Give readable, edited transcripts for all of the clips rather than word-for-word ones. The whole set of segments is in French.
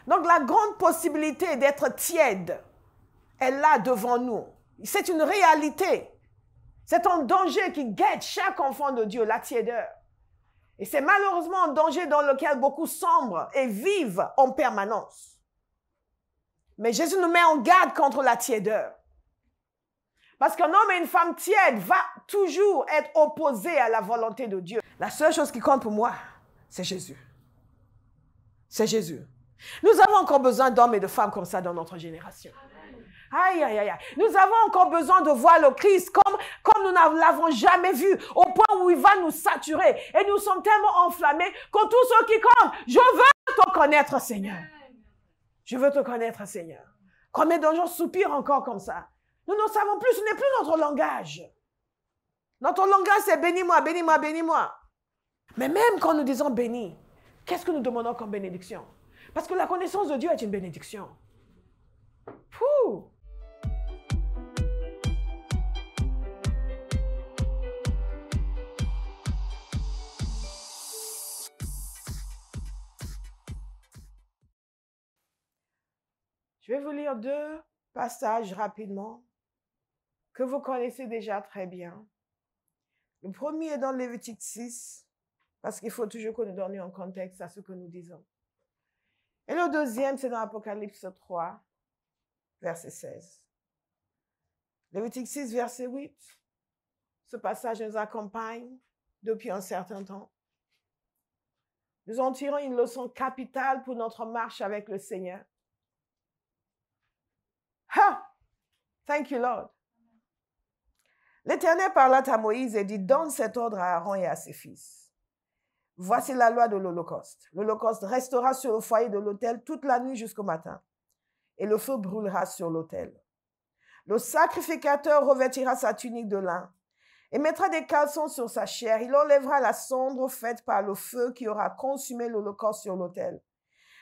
Donc la grande possibilité d'être tiède est là devant nous. C'est une réalité. C'est un danger qui guette chaque enfant de Dieu, la tiédeur. Et c'est malheureusement un danger dans lequel beaucoup sombrent et vivent en permanence. Mais Jésus nous met en garde contre la tiédeur. Parce qu'un homme et une femme tiède va toujours être opposés à la volonté de Dieu. La seule chose qui compte pour moi, c'est Jésus. C'est Jésus. Nous avons encore besoin d'hommes et de femmes comme ça dans notre génération. Aïe, aïe, aïe. Nous avons encore besoin de voir le Christ comme nous ne l'avons jamais vu, au point où il va nous saturer. Et nous sommes tellement enflammés que tous ceux qui comptent, je veux te connaître, Seigneur. Je veux te connaître, Seigneur. Combien de gens soupirent encore comme ça? Nous ne savons plus, ce n'est plus notre langage. Notre langage, c'est bénis-moi, bénis-moi, bénis-moi. Mais même quand nous disons béni, qu'est-ce que nous demandons comme bénédiction? Parce que la connaissance de Dieu est une bénédiction. Pouh! Je vais vous lire 2 passages rapidement que vous connaissez déjà très bien. Le premier est dans Lévitique 6, parce qu'il faut toujours que nous donnions un contexte à ce que nous disons. Et le deuxième, c'est dans Apocalypse 3, verset 16. Lévitique 6, verset 8. Ce passage nous accompagne depuis un certain temps. Nous en tirons une leçon capitale pour notre marche avec le Seigneur. Ha! Thank you, Lord. L'Éternel parla à Moïse et dit, donne cet ordre à Aaron et à ses fils. Voici la loi de l'Holocauste. L'Holocauste restera sur le foyer de l'autel toute la nuit jusqu'au matin, et le feu brûlera sur l'autel. Le sacrificateur revêtira sa tunique de lin et mettra des caleçons sur sa chair. Il enlèvera la cendre faite par le feu qui aura consumé l'Holocauste sur l'autel,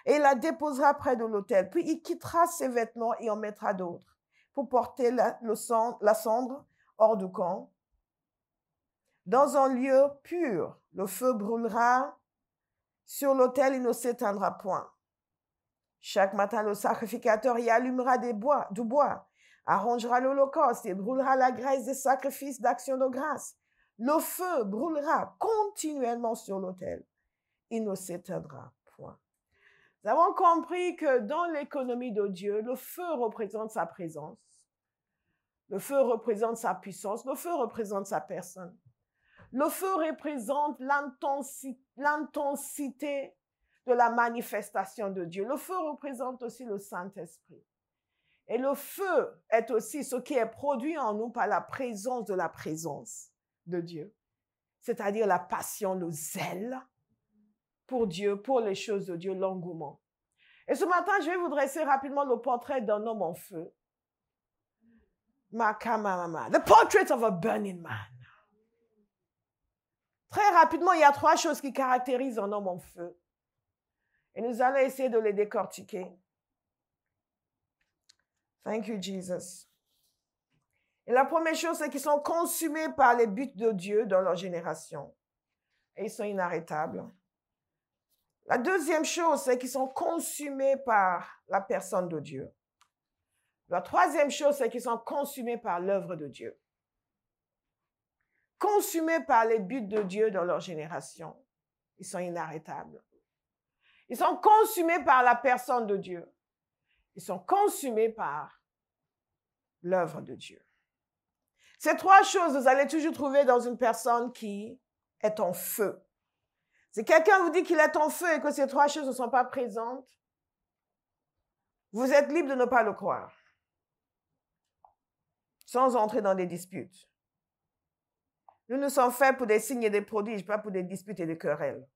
et il la déposera près de l'autel. Puis il quittera ses vêtements et en mettra d'autres pour porter la cendre hors du camp. Dans un lieu pur, le feu brûlera sur l'autel, il ne s'éteindra point. Chaque matin, le sacrificateur y allumera du bois, arrangera l'holocauste et brûlera la graisse des sacrifices d'action de grâce. Le feu brûlera continuellement sur l'autel. Il ne s'éteindra point. Nous avons compris que dans l'économie de Dieu, le feu représente sa présence. Le feu représente sa puissance. Le feu représente sa personne. Le feu représente l'intensité de la manifestation de Dieu. Le feu représente aussi le Saint-Esprit. Et le feu est aussi ce qui est produit en nous par la présence de Dieu. C'est-à-dire la passion, le zèle pour Dieu, pour les choses de Dieu, l'engouement. Et ce matin, je vais vous dresser rapidement le portrait d'un homme en feu. The portrait of a burning man. Très rapidement, il y a 3 choses qui caractérisent un homme en feu. Et nous allons essayer de les décortiquer. Thank you, Jesus. Et la première chose, c'est qu'ils sont consumés par les buts de Dieu dans leur génération. Et ils sont inarrêtables. La deuxième chose, c'est qu'ils sont consumés par la personne de Dieu. La troisième chose, c'est qu'ils sont consumés par l'œuvre de Dieu. Consumés par les buts de Dieu dans leur génération. Ils sont inarrêtables. Ils sont consumés par la personne de Dieu. Ils sont consumés par l'œuvre de Dieu. Ces 3 choses, vous allez toujours trouver dans une personne qui est en feu. Si quelqu'un vous dit qu'il est en feu et que ces 3 choses ne sont pas présentes, vous êtes libre de ne pas le croire. Sans entrer dans des disputes. Nous nous sommes faits pour des signes et des prodiges, pas pour des disputes et des querelles.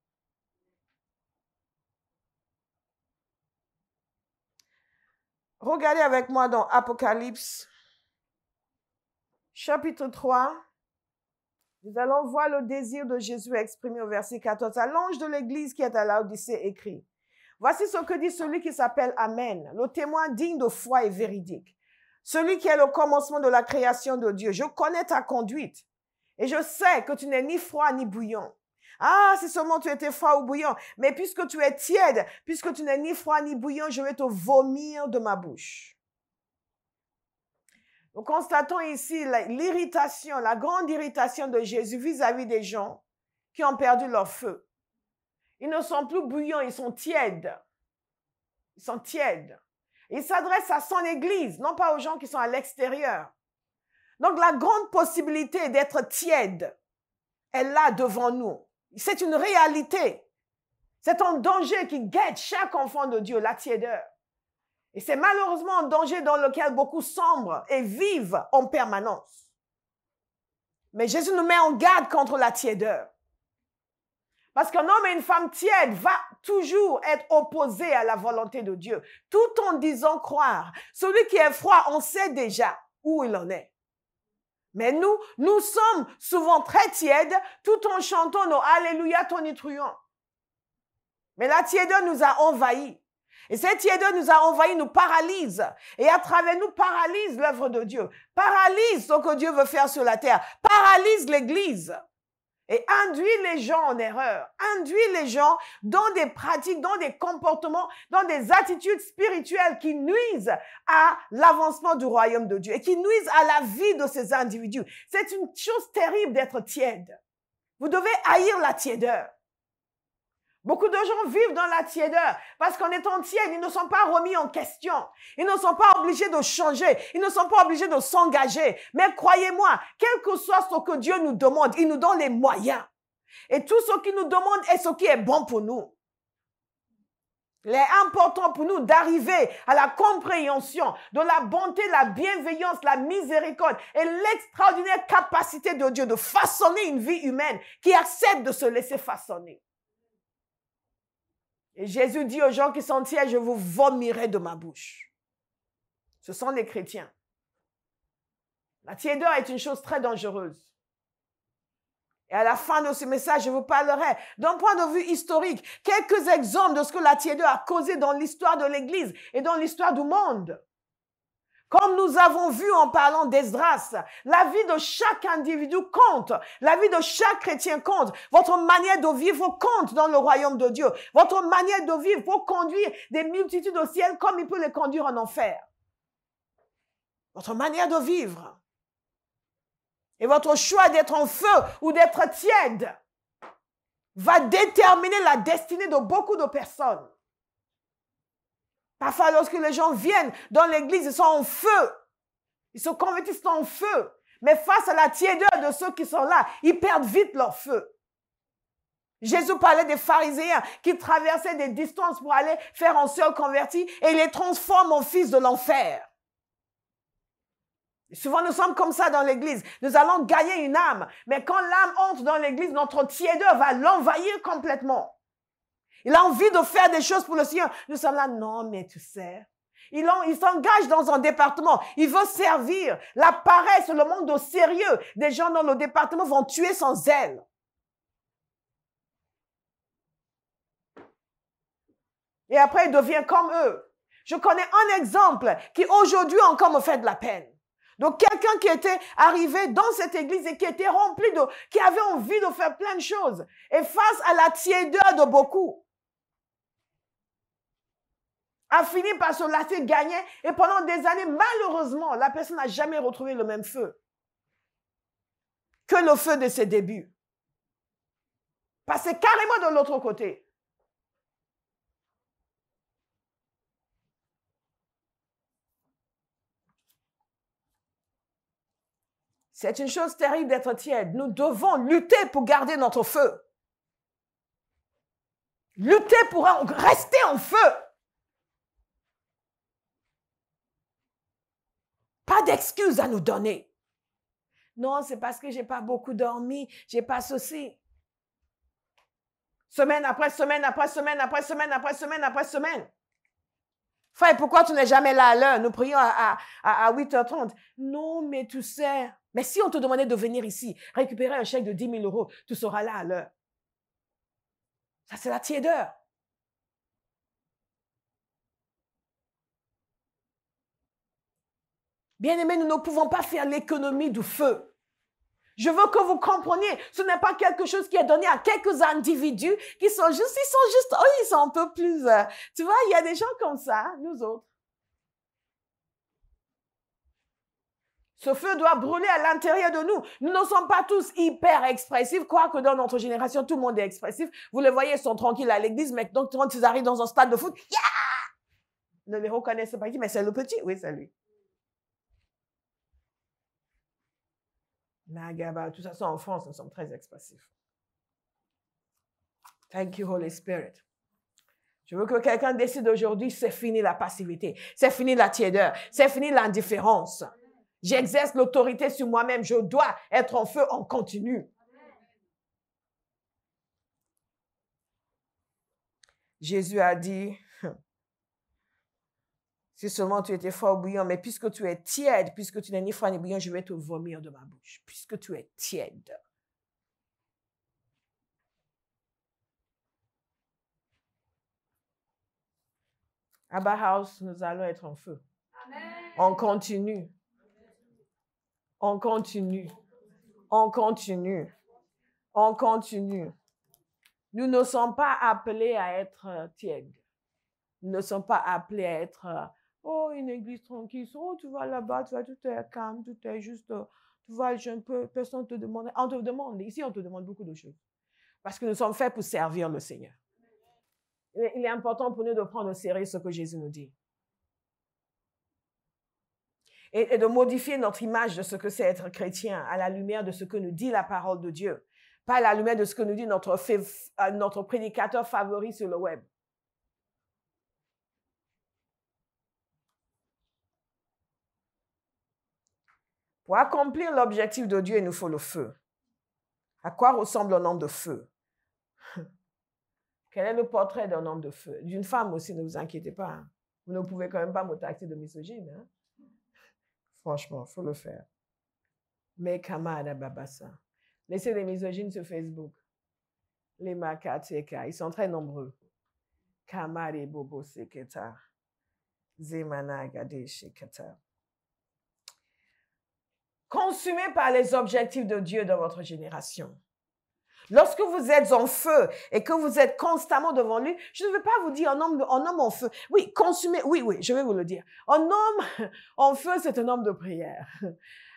Regardez avec moi dans Apocalypse, chapitre 3. Nous allons voir le désir de Jésus exprimé au verset 14. À l'ange de l'église qui est à Laodicée écrit, voici ce que dit celui qui s'appelle Amen, le témoin digne de foi et véridique. Celui qui est le commencement de la création de Dieu. Je connais ta conduite et je sais que tu n'es ni froid ni bouillant. Ah, si seulement tu étais froid ou bouillant. Mais puisque tu es tiède, puisque tu n'es ni froid ni bouillant, je vais te vomir de ma bouche. Nous constatons ici l'irritation, la grande irritation de Jésus vis-à-vis des gens qui ont perdu leur feu. Ils ne sont plus bouillants, ils sont tièdes. Ils sont tièdes. Il s'adresse à son Église, non pas aux gens qui sont à l'extérieur. Donc la grande possibilité d'être tiède est là devant nous. C'est une réalité. C'est un danger qui guette chaque enfant de Dieu, la tiédeur. Et c'est malheureusement un danger dans lequel beaucoup sombrent et vivent en permanence. Mais Jésus nous met en garde contre la tiédeur. Parce qu'un homme et une femme tiède va toujours être opposé à la volonté de Dieu, tout en disant croire. Celui qui est froid, on sait déjà où il en est. Mais nous sommes souvent très tièdes, tout en chantant nos Alléluia tonitruants. Mais la tiédeur nous a envahis. Et cette tiédeur nous a envahis, nous paralyse. Et à travers nous, paralyse l'œuvre de Dieu. Paralyse ce que Dieu veut faire sur la terre. Paralyse l'Église. Et induit les gens en erreur. Induit les gens dans des pratiques, dans des comportements, dans des attitudes spirituelles qui nuisent à l'avancement du royaume de Dieu et qui nuisent à la vie de ces individus. C'est une chose terrible d'être tiède. Vous devez haïr la tiédeur. Beaucoup de gens vivent dans la tiédeur parce qu'en étant tièdes, ils ne sont pas remis en question. Ils ne sont pas obligés de changer. Ils ne sont pas obligés de s'engager. Mais croyez-moi, quel que soit ce que Dieu nous demande, il nous donne les moyens. Et tout ce qu'il nous demande est ce qui est bon pour nous. Il est important pour nous d'arriver à la compréhension de la bonté, la bienveillance, la miséricorde et l'extraordinaire capacité de Dieu de façonner une vie humaine qui accepte de se laisser façonner. Et Jésus dit aux gens qui sont tièdes, je vous vomirai de ma bouche. Ce sont les chrétiens. La tiédeur est une chose très dangereuse. Et à la fin de ce message, je vous parlerai d'un point de vue historique, quelques exemples de ce que la tiédeur a causé dans l'histoire de l'Église et dans l'histoire du monde. Comme nous avons vu en parlant d'Esdras, la vie de chaque individu compte. La vie de chaque chrétien compte. Votre manière de vivre compte dans le royaume de Dieu. Votre manière de vivre pour conduire des multitudes au ciel comme il peut les conduire en enfer. Votre manière de vivre. Et votre choix d'être en feu ou d'être tiède va déterminer la destinée de beaucoup de personnes. Parfois, lorsque les gens viennent dans l'église, ils sont en feu. Ils se convertissent en feu. Mais face à la tiédeur de ceux qui sont là, ils perdent vite leur feu. Jésus parlait des pharisiens qui traversaient des distances pour aller faire un seul converti et il les transforme en fils de l'enfer. Souvent, nous sommes comme ça dans l'église. Nous allons gagner une âme. Mais quand l'âme entre dans l'église, notre tiédeur va l'envahir complètement. Il a envie de faire des choses pour le Seigneur. Nous sommes là, non, mais tu sais. Il s'engage dans un département. Il veut servir. La paresse, le manque de sérieux des gens dans le département vont tuer son zèle. Et après, il devient comme eux. Je connais un exemple qui aujourd'hui encore me fait de la peine. Donc, quelqu'un qui était arrivé dans cette église et qui était rempli qui avait envie de faire plein de choses. Et face à la tiédeur de beaucoup, a fini par se lasser gagner et pendant des années, malheureusement, la personne n'a jamais retrouvé le même feu que le feu de ses débuts. Passé carrément de l'autre côté. C'est une chose terrible d'être tiède. Nous devons lutter pour garder notre feu. Lutter pour rester en feu. Pas d'excuses à nous donner. Non, c'est parce que j'ai pas beaucoup dormi, j'ai pas ceci. Semaine après semaine, après semaine, après semaine, après semaine, après semaine. Frère, pourquoi tu n'es jamais là à l'heure? Nous prions à 8h30. Non, mais tu sais. Mais si on te demandait de venir ici, récupérer un chèque de 10 000 euros, tu seras là à l'heure. Ça, c'est la tiédeur. Bien-aimés, nous ne pouvons pas faire l'économie du feu. Je veux que vous compreniez, ce n'est pas quelque chose qui est donné à quelques individus qui sont juste, ils sont un peu plus, tu vois, il y a des gens comme ça, nous autres. Ce feu doit brûler à l'intérieur de nous. Nous ne sommes pas tous hyper expressifs, quoique dans notre génération, tout le monde est expressif. Vous le voyez, ils sont tranquilles à l'église, mais donc quand ils arrivent dans un stade de foot, yeah! Ne les reconnaissent pas, mais c'est le petit, oui, c'est lui. Mais de toute façon, en France, nous sommes très expressifs. Thank you, Holy Spirit. Je veux que quelqu'un décide aujourd'hui, c'est fini la passivité, c'est fini la tiédeur, c'est fini l'indifférence. J'exerce l'autorité sur moi-même. Je dois être en feu en continu. Jésus a dit, si seulement tu étais froid ou bouillant, mais puisque tu es tiède, puisque tu n'es ni froid ni bouillant, je vais te vomir de ma bouche. Puisque tu es tiède. Abba House, nous allons être en feu. Amen. On continue. On continue. On continue. On continue. Nous ne sommes pas appelés à être tièdes. Nous ne sommes pas appelés à être, oh, une église tranquille. Oh, tu vas là-bas, tu vas, tout est calme, tout est juste, tu vas, personne ne te demande. On te demande, ici, on te demande beaucoup de choses. Parce que nous sommes faits pour servir le Seigneur. Il est important pour nous de prendre au sérieux ce que Jésus nous dit. Et de modifier notre image de ce que c'est être chrétien à la lumière de ce que nous dit la parole de Dieu. Pas à la lumière de ce que nous dit notre prédicateur favori sur le web. Pour accomplir l'objectif de Dieu, il nous faut le feu. À quoi ressemble un homme de feu? Quel est le portrait d'un homme de feu? D'une femme aussi, ne vous inquiétez pas. Hein. Vous ne pouvez quand même pas me taxer de misogyne. Hein? Franchement, il faut le faire. Mais Kamada Babassa. Laissez les misogynes sur Facebook. Les Makateka, ils sont très nombreux. Kamari Bobo Seketa. Zemana Gade Sheketa. Consumé par les objectifs de Dieu dans votre génération. Lorsque vous êtes en feu et que vous êtes constamment devant lui, je ne veux pas vous dire un homme en feu. Oui, consumé, oui, je vais vous le dire. Un homme en feu, c'est un homme de prière.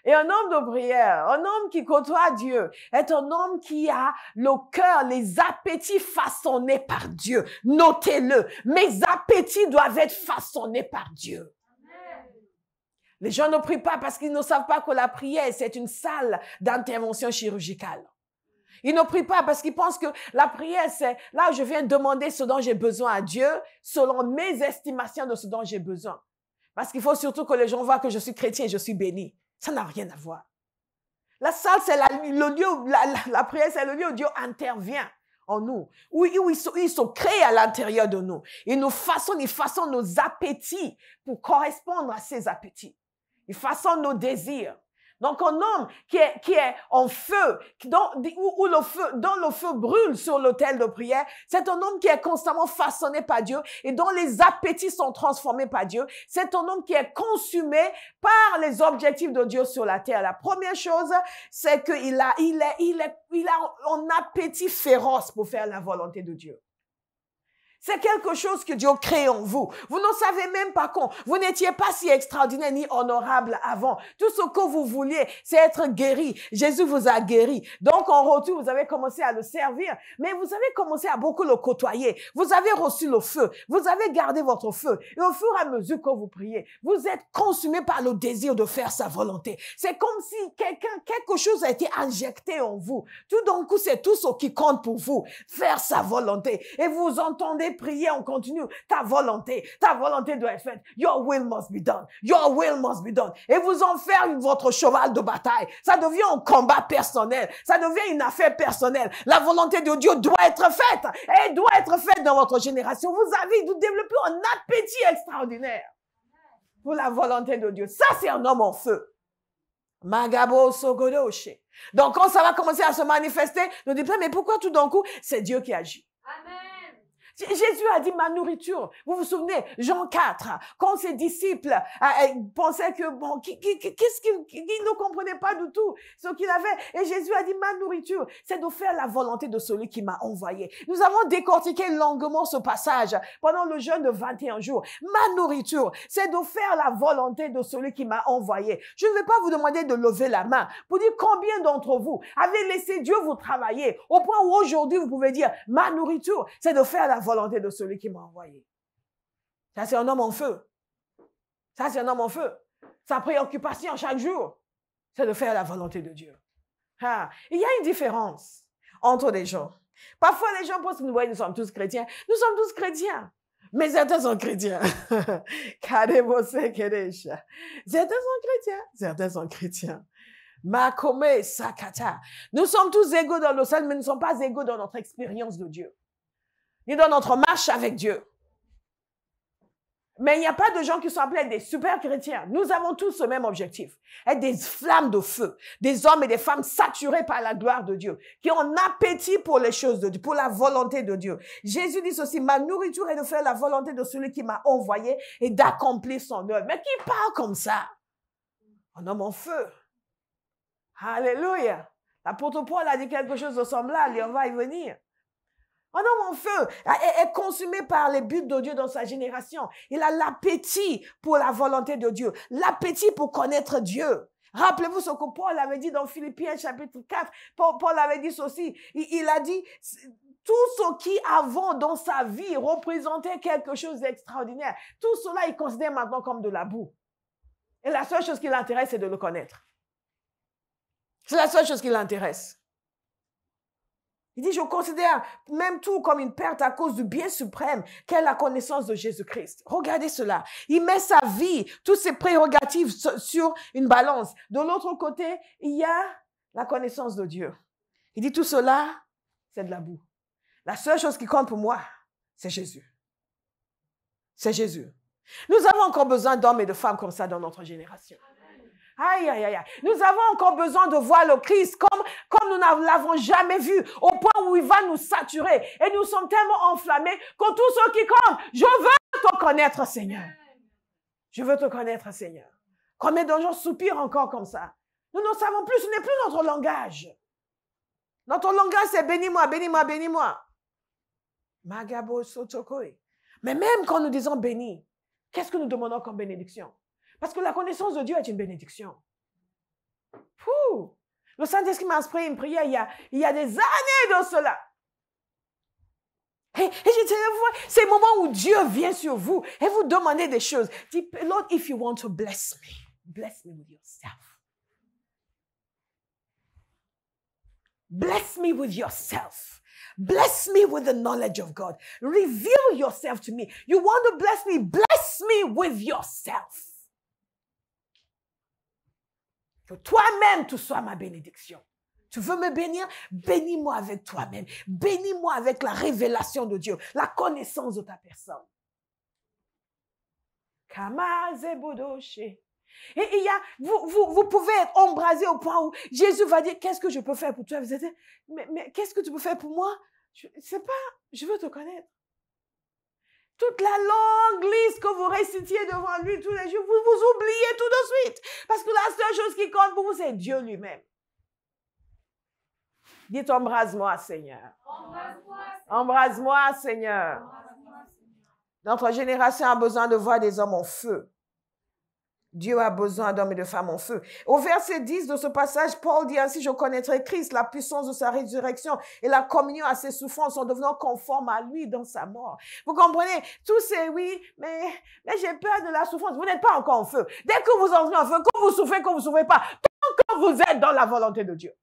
Et un homme de prière, un homme qui côtoie Dieu, est un homme qui a le cœur, les appétits façonnés par Dieu. Notez-le, mes appétits doivent être façonnés par Dieu. Les gens ne prient pas parce qu'ils ne savent pas que la prière, c'est une salle d'intervention chirurgicale. Ils ne prient pas parce qu'ils pensent que la prière, c'est là où je viens demander ce dont j'ai besoin à Dieu, selon mes estimations de ce dont j'ai besoin. Parce qu'il faut surtout que les gens voient que je suis chrétien et je suis béni. Ça n'a rien à voir. La salle, c'est le lieu, la prière, c'est le lieu où Dieu intervient en nous, où ils sont créés à l'intérieur de nous. Il façonne nos appétits pour correspondre à ces appétits. Il façonne nos désirs. Donc, un homme qui est en feu, dont le feu brûle sur l'autel de prière, c'est un homme qui est constamment façonné par Dieu et dont les appétits sont transformés par Dieu. C'est un homme qui est consumé par les objectifs de Dieu sur la terre. La première chose, c'est qu'il a un appétit féroce pour faire la volonté de Dieu. C'est quelque chose que Dieu crée en vous. Vous ne savez même pas quand. Vous n'étiez pas si extraordinaire ni honorable avant. Tout ce que vous vouliez, c'est être guéri. Jésus vous a guéri. Donc, en retour, vous avez commencé à le servir. Mais vous avez commencé à beaucoup le côtoyer. Vous avez reçu le feu. Vous avez gardé votre feu. Et au fur et à mesure que vous priez, vous êtes consumé par le désir de faire sa volonté. C'est comme si quelque chose a été injecté en vous. Tout d'un coup, c'est tout ce qui compte pour vous. Faire sa volonté. Et vous entendez prier en continu, ta volonté doit être faite. Your will must be done. Your will must be done. Et vous en faire votre cheval de bataille. Ça devient un combat personnel. Ça devient une affaire personnelle. La volonté de Dieu doit être faite. Et elle doit être faite dans votre génération. Vous développez un appétit extraordinaire pour la volonté de Dieu. Ça, c'est un homme en feu. Magabo Sogodoshe. Donc, quand ça va commencer à se manifester, nous disons, mais pourquoi tout d'un coup, c'est Dieu qui agit. Amen. Jésus a dit ma nourriture. Vous vous souvenez, Jean 4, quand ses disciples pensaient que, bon, qu'ils ne comprenaient pas du tout ce qu'il avait. Et Jésus a dit ma nourriture, c'est de faire la volonté de celui qui m'a envoyé. Nous avons décortiqué longuement ce passage pendant le jeûne de 21 jours. Ma nourriture, c'est de faire la volonté de celui qui m'a envoyé. Je ne vais pas vous demander de lever la main pour dire combien d'entre vous avez laissé Dieu vous travailler au point où aujourd'hui vous pouvez dire ma nourriture, c'est de faire la volonté de celui qui m'a envoyé. Ça, c'est un homme en feu. Ça, c'est un homme en feu. Sa préoccupation chaque jour, c'est de faire la volonté de Dieu. Ah, il y a une différence entre les gens. Parfois, les gens pensent que nous sommes tous chrétiens. Nous sommes tous chrétiens. Mais certains sont chrétiens. Certains sont chrétiens. Certains sont chrétiens. Makome Sakata. Nous sommes tous égaux dans le ciel, mais nous ne sommes pas égaux dans notre expérience de Dieu. Ni dans notre marche avec Dieu. Mais il n'y a pas de gens qui sont appelés des super chrétiens. Nous avons tous ce même objectif. Être des flammes de feu. Des hommes et des femmes saturés par la gloire de Dieu. Qui ont un appétit pour les choses de Dieu, pour la volonté de Dieu. Jésus dit ceci, ma nourriture est de faire la volonté de celui qui m'a envoyé et d'accomplir son œuvre. Mais qui parle comme ça? Un homme en feu. Alléluia. L'apôtre Paul a dit quelque chose de semblable et on va y venir. Un homme en feu est consumé par les buts de Dieu dans sa génération. Il a l'appétit pour la volonté de Dieu, l'appétit pour connaître Dieu. Rappelez-vous ce que Paul avait dit dans Philippiens chapitre 4. Paul avait dit ceci. Il a dit, tout ce qui avant dans sa vie représentait quelque chose d'extraordinaire, tout cela il considère maintenant comme de la boue. Et la seule chose qui l'intéresse, c'est de le connaître. C'est la seule chose qui l'intéresse. Il dit, je considère même tout comme une perte à cause du bien suprême qu'est la connaissance de Jésus-Christ. Regardez cela. Il met sa vie, toutes ses prérogatives sur une balance. De l'autre côté, il y a la connaissance de Dieu. Il dit, tout cela, c'est de la boue. La seule chose qui compte pour moi, c'est Jésus. C'est Jésus. Nous avons encore besoin d'hommes et de femmes comme ça dans notre génération. Aïe, aïe, aïe. Nous avons encore besoin de voir le Christ comme nous ne l'avons jamais vu, au point où il va nous saturer. Et nous sommes tellement enflammés que tous ceux qui comptent, je veux te connaître, Seigneur. Je veux te connaître, Seigneur. Combien de gens soupirent encore comme ça? Nous ne savons plus, ce n'est plus notre langage. Notre langage, c'est bénis-moi, bénis-moi, bénis-moi. Magabo Sotokoi. Mais même quand nous disons béni, qu'est-ce que nous demandons comme bénédiction? Parce que la connaissance de Dieu est une bénédiction. Pouh. Le Saint-Esprit m'a inspiré une prière il y a des années de cela. Et je dis, c'est le moment où Dieu vient sur vous et vous demandez des choses. Dis, Lord, if you want to bless me with yourself. Bless me with yourself. Bless me with the knowledge of God. Reveal yourself to me. You want to bless me with yourself. Que toi-même, tu sois ma bénédiction. Tu veux me bénir? Bénis-moi avec toi-même. Bénis-moi avec la révélation de Dieu, la connaissance de ta personne. Et il y a, vous pouvez être embrasé au point où Jésus va dire, qu'est-ce que je peux faire pour toi? Vous êtes, mais qu'est-ce que tu peux faire pour moi? Je sais pas, je veux te connaître. Toute la longue liste que vous récitiez devant lui tous les jours, vous vous oubliez tout de suite. Parce que la seule chose qui compte pour vous, c'est Dieu lui-même. Dites, embrase-moi, Seigneur. Embrase-moi, Seigneur. Notre génération a besoin de voir des hommes en feu. Dieu a besoin d'hommes et de femmes en feu. Au verset 10 de ce passage, Paul dit ainsi, je connaîtrai Christ, la puissance de sa résurrection et la communion à ses souffrances en devenant conforme à lui dans sa mort. Vous comprenez? Tous ces oui, mais j'ai peur de la souffrance. Vous n'êtes pas encore en feu. Dès que vous entrez en feu, que vous souffrez pas, tant que vous êtes dans la volonté de Dieu.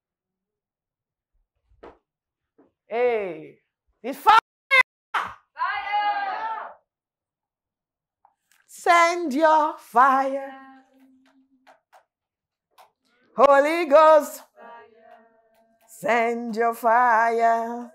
Hey, it's fire! Send your fire. Holy Ghost. Send your fire.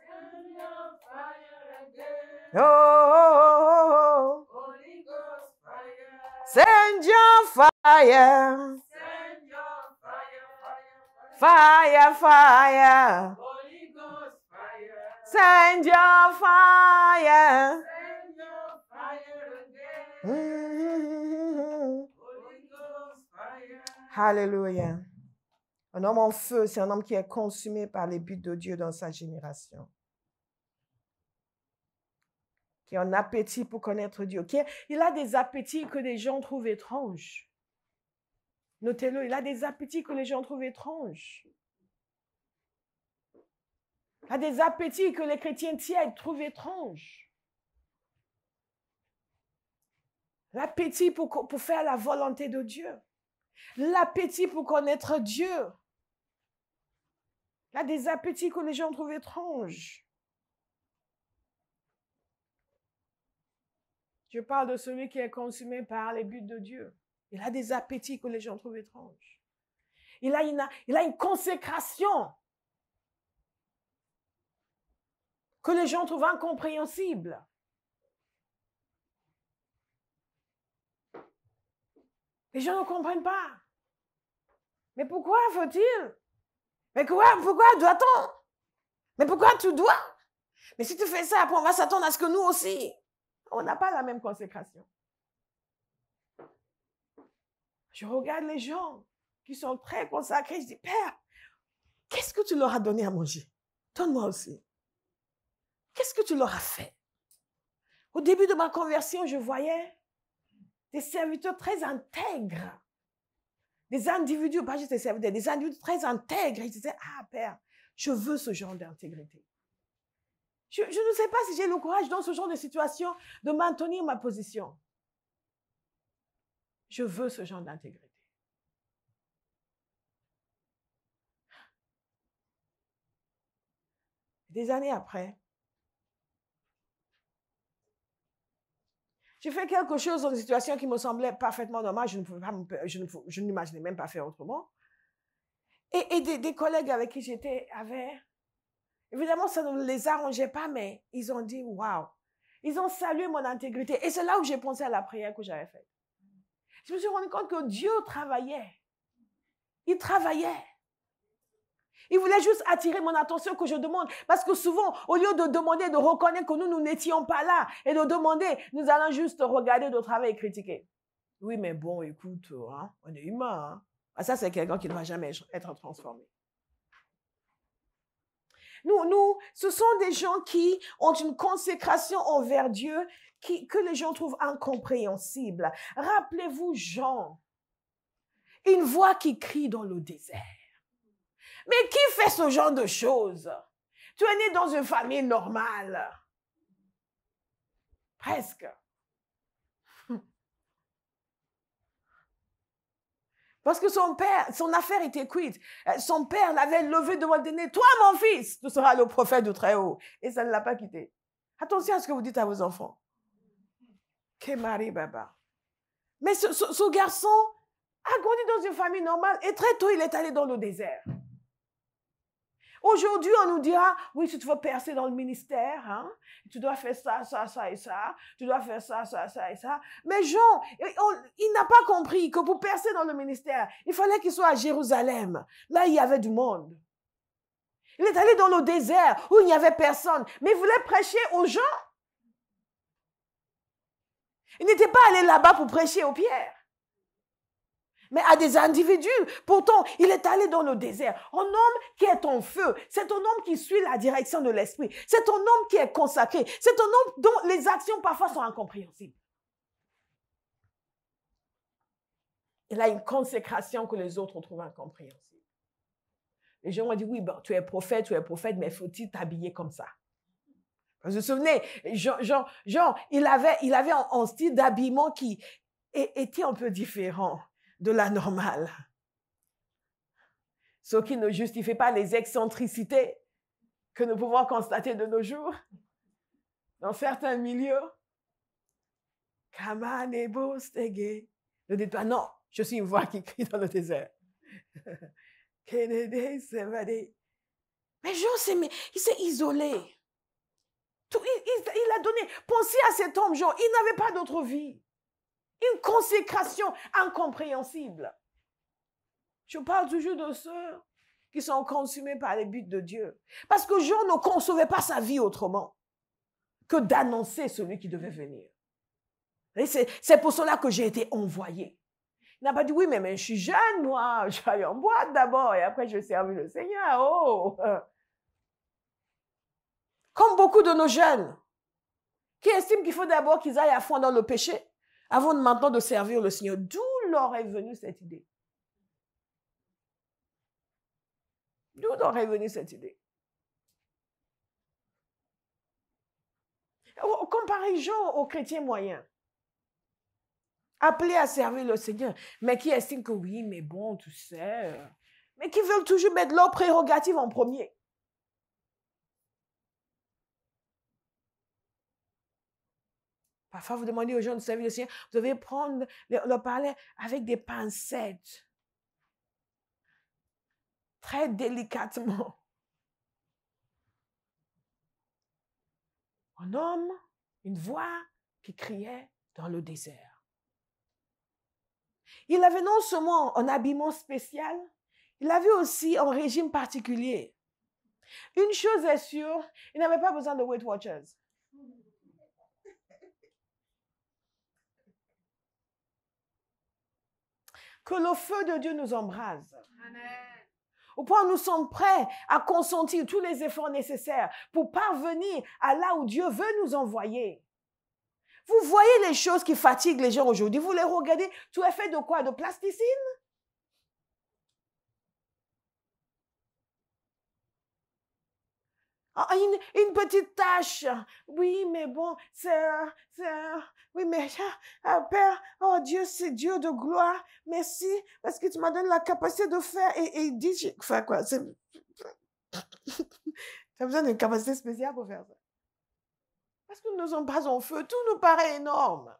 Oh. Holy Ghost fire. Send your fire. Send your fire. Fire, fire. Holy Ghost fire. Send your fire. Send your fire again. Mhm. Holy Ghost fire. Hallelujah. Un homme en feu, c'est un homme qui est consumé par les buts de Dieu dans sa génération. Qui a un appétit pour connaître Dieu. Il a des appétits que les gens trouvent étranges. Notez-le, il a des appétits que les gens trouvent étranges. Il a des appétits que les chrétiens tièdes trouvent étranges. L'appétit pour faire la volonté de Dieu. L'appétit pour connaître Dieu. Il a des appétits que les gens trouvent étranges. Je parle de celui qui est consumé par les buts de Dieu. Il a des appétits que les gens trouvent étranges. Il a une consécration que les gens trouvent incompréhensible. Les gens ne comprennent pas. Mais pourquoi faut-il? Mais pourquoi doit-on? Mais pourquoi tu dois? Mais si tu fais ça, après on va s'attendre à ce que nous aussi. On n'a pas la même consécration. Je regarde les gens qui sont très consacrés. Je dis, Père, qu'est-ce que tu leur as donné à manger? Donne-moi aussi. Qu'est-ce que tu leur as fait? Au début de ma conversion, je voyais des serviteurs très intègres. Des individus, pas juste des serviteurs, des individus très intègres. Ils disaient, ah Père, je veux ce genre d'intégrité. Je ne sais pas si j'ai le courage dans ce genre de situation de maintenir ma position. Je veux ce genre d'intégrité. Des années après, j'ai fait quelque chose dans une situation qui me semblait parfaitement normale. Je n'imaginais même pas faire autrement. Et des collègues avec qui j'étais avaient... Évidemment, ça ne les arrangeait pas, mais ils ont dit, waouh. Ils ont salué mon intégrité. Et c'est là où j'ai pensé à la prière que j'avais faite. Je me suis rendu compte que Dieu travaillait. Il travaillait. Il voulait juste attirer mon attention que je demande. Parce que souvent, au lieu de demander, de reconnaître que nous n'étions pas là et de demander, nous allons juste regarder notre travail et critiquer. Oui, mais bon, écoute, hein, on est humain. Hein. Ah, ça, c'est quelqu'un qui ne va jamais être transformé. Nous, ce sont des gens qui ont une consécration envers Dieu que les gens trouvent incompréhensible. Rappelez-vous Jean, une voix qui crie dans le désert. Mais qui fait ce genre de choses? Tu es né dans une famille normale. Presque. Parce que son père, son affaire était cuite. Son père l'avait levé devant le dîner. Toi, mon fils, tu seras le prophète du Très-Haut. Et ça ne l'a pas quitté. Attention à ce que vous dites à vos enfants. Kemari Baba. Mais ce garçon a grandi dans une famille normale et très tôt, il est allé dans le désert. Aujourd'hui, on nous dira, oui, si tu veux percer dans le ministère, hein, tu dois faire ça, ça, ça et ça. Tu dois faire ça, ça, ça et ça. Mais Jean, il n'a pas compris que pour percer dans le ministère, il fallait qu'il soit à Jérusalem. Là, il y avait du monde. Il est allé dans le désert où il n'y avait personne. Mais il voulait prêcher aux gens. Il n'était pas allé là-bas pour prêcher aux pierres. Mais à des individus. Pourtant, il est allé dans le désert. Un homme qui est en feu. C'est un homme qui suit la direction de l'esprit. C'est un homme qui est consacré. C'est un homme dont les actions parfois sont incompréhensibles. Il a une consécration que les autres trouvent incompréhensible. Les gens ont dit, oui, ben, tu es prophète, mais faut-il t'habiller comme ça? Vous vous souvenez, Jean, il avait un style d'habillement qui était un peu différent de la normale. Ce qui ne justifie pas les excentricités que nous pouvons constater de nos jours dans certains milieux. Ne dites pas, non, je suis une voix qui crie dans le désert. Mais Jean, il s'est isolé. Il a donné, pensez à cet homme, Jean, il n'avait pas d'autre vie. Une consécration incompréhensible. Je parle toujours de ceux qui sont consumés par les buts de Dieu. Parce que Jean ne concevait pas sa vie autrement que d'annoncer celui qui devait venir. Et c'est pour cela que j'ai été envoyé. Il n'a pas dit, oui, mais je suis jeune, moi, je vais aller en boîte d'abord et après je vais servir le Seigneur. Oh. Comme beaucoup de nos jeunes qui estiment qu'il faut d'abord qu'ils aillent à fond dans le péché avant maintenant de servir le Seigneur. D'où leur est venue cette idée? D'où leur est venue cette idée? Comparez Jean aux chrétiens moyens, appelés à servir le Seigneur, mais qui estiment que oui, mais bon, tu sais, mais qui veulent toujours mettre leurs prérogatives en premier. Parfois, vous demandez aux gens de servir le Seigneur, vous devez prendre, leur parler avec des pincettes, très délicatement. Un homme, une voix qui criait dans le désert. Il avait non seulement un habillement spécial, il avait aussi un régime particulier. Une chose est sûre, il n'avait pas besoin de Weight Watchers. Que le feu de Dieu nous embrase. Amen. Au point où nous sommes prêts à consentir tous les efforts nécessaires pour parvenir à là où Dieu veut nous envoyer. Vous voyez les choses qui fatiguent les gens aujourd'hui. Vous les regardez, tout est fait de quoi? De plasticine? Une petite tâche. Oui, mais bon, oui, mais Père, oh Dieu, c'est Dieu de gloire. Merci, parce que tu m'as donné la capacité de faire. Et il dit, faire quoi? Tu as besoin d'une capacité spéciale pour faire ça. Parce que nous ne sommes pas en feu, tout nous paraît énorme.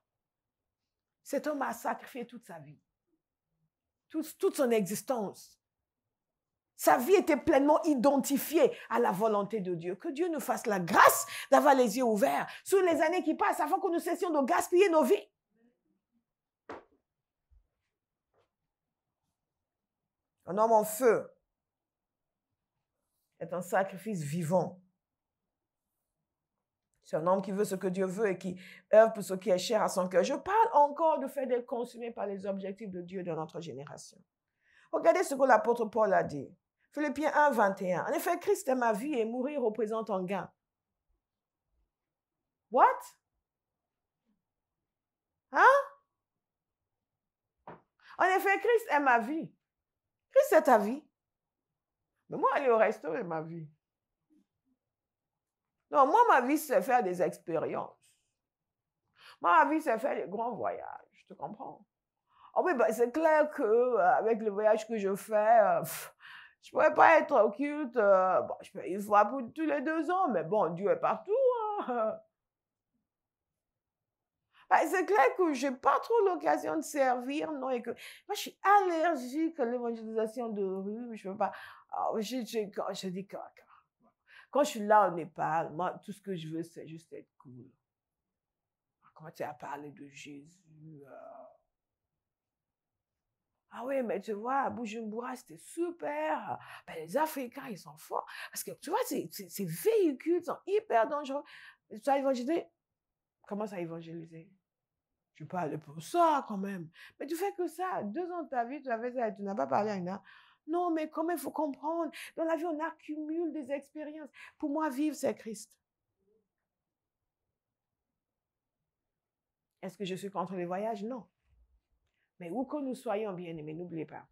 Cet homme a sacrifié toute sa vie, toute son existence. Sa vie était pleinement identifiée à la volonté de Dieu. Que Dieu nous fasse la grâce d'avoir les yeux ouverts sur les années qui passent afin que nous cessions de gaspiller nos vies. Un homme en feu est un sacrifice vivant. C'est un homme qui veut ce que Dieu veut et qui œuvre pour ce qui est cher à son cœur. Je parle encore du fait d'être consumé par les objectifs de Dieu dans notre génération. Regardez ce que l'apôtre Paul a dit. Philippiens 1, 21. En effet, Christ est ma vie et mourir représente un gain. What? Hein? En effet, Christ est ma vie. Christ est ta vie. Mais moi, aller au resto est ma vie. Non, moi, ma vie, c'est faire des expériences. Moi, ma vie, c'est faire des grands voyages. Tu comprends? Oh oui, ben, c'est clair qu'avec le voyage que je fais, je ne pourrais pas être au culte. Bon, je peux une fois tous les 2 ans, mais bon, Dieu est partout. Hein. Ben, c'est clair que je n'ai pas trop l'occasion de servir, non, et que moi, je suis allergique à l'évangélisation de rue. Je ne peux pas. Je dis quand je suis là au Népal, moi, tout ce que je veux, c'est juste être cool. Commencer à parler de Jésus. Ah oui, mais tu vois, à Bujumbura, c'était super. Ben, les Africains, ils sont forts. Parce que, tu vois, ces véhicules sont hyper dangereux. Tu as évangélisé? Comment ça évangéliser? Tu peux aller pour ça, quand même. Mais tu fais que ça. 2 ans de ta vie, tu as fait ça et tu n'as pas parlé à une âme. Non, mais quand même, il faut comprendre. Dans la vie, on accumule des expériences. Pour moi, vivre, c'est Christ. Est-ce que je suis contre les voyages? Non. Mais où que nous soyons bien-aimés, n'oubliez pas.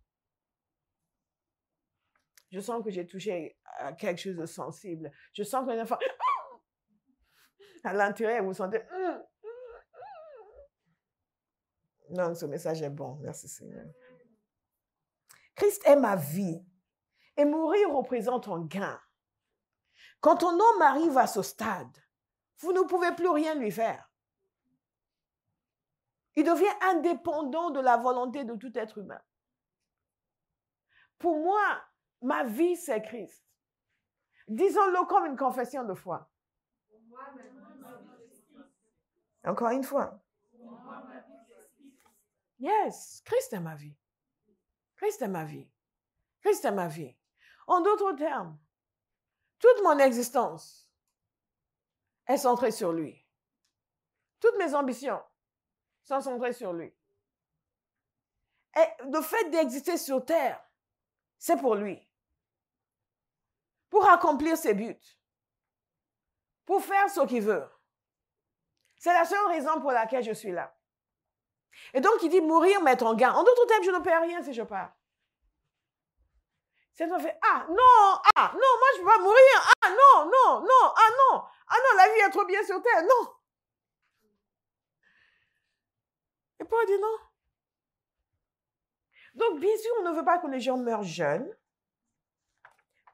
Je sens que j'ai touché à quelque chose de sensible. Je sens que les enfants, à l'intérieur, vous sentez... Non, ce message est bon. Merci Seigneur. Christ est ma vie. Et mourir représente un gain. Quand un homme arrive à ce stade, vous ne pouvez plus rien lui faire. Il devient indépendant de la volonté de tout être humain. Pour moi, ma vie, c'est Christ. Disons-le comme une confession de foi. Encore une fois. Yes, Christ est ma vie. Christ est ma vie. Christ est ma vie. En d'autres termes, toute mon existence est centrée sur lui. Toutes mes ambitions sont centrées sur lui. Et le fait d'exister sur terre, c'est pour lui. Pour accomplir ses buts. Pour faire ce qu'il veut. C'est la seule raison pour laquelle je suis là. Et donc, il dit mourir, mettre en gain. En d'autres termes, je ne perds rien si je pars. C'est fait, ah non, moi je ne peux pas mourir. Ah non, la vie est trop bien sur terre. Non. Et Paul dit non. Donc, bien sûr, on ne veut pas que les gens meurent jeunes.